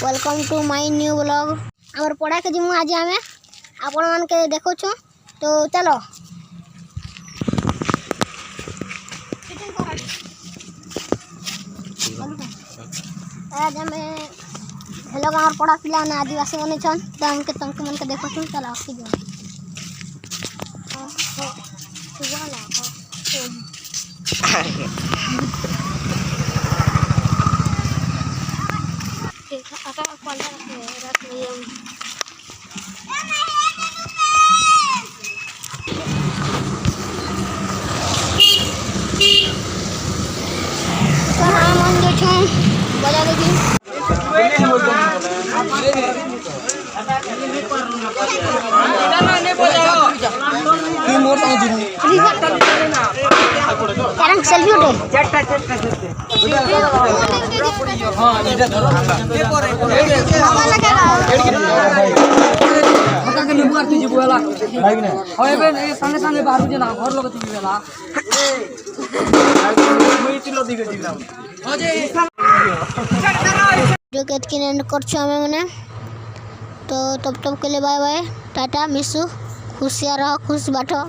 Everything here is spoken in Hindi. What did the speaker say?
Welcome to my new blog. आमर पढ़ा के जिमु आज आमे आपण मान के देखो छु तो चलो आज हमें हेलो गाँव पढ़ा पिला ने आदिवासी मन छन तो हमके तंक मन के देखो छु चलो आसी जो बजा देखी सेल्फी उठे जो के एंड कर तो तब के लिए बाय बाय टाटा मिसू खुशियां रहो खुश बैठो।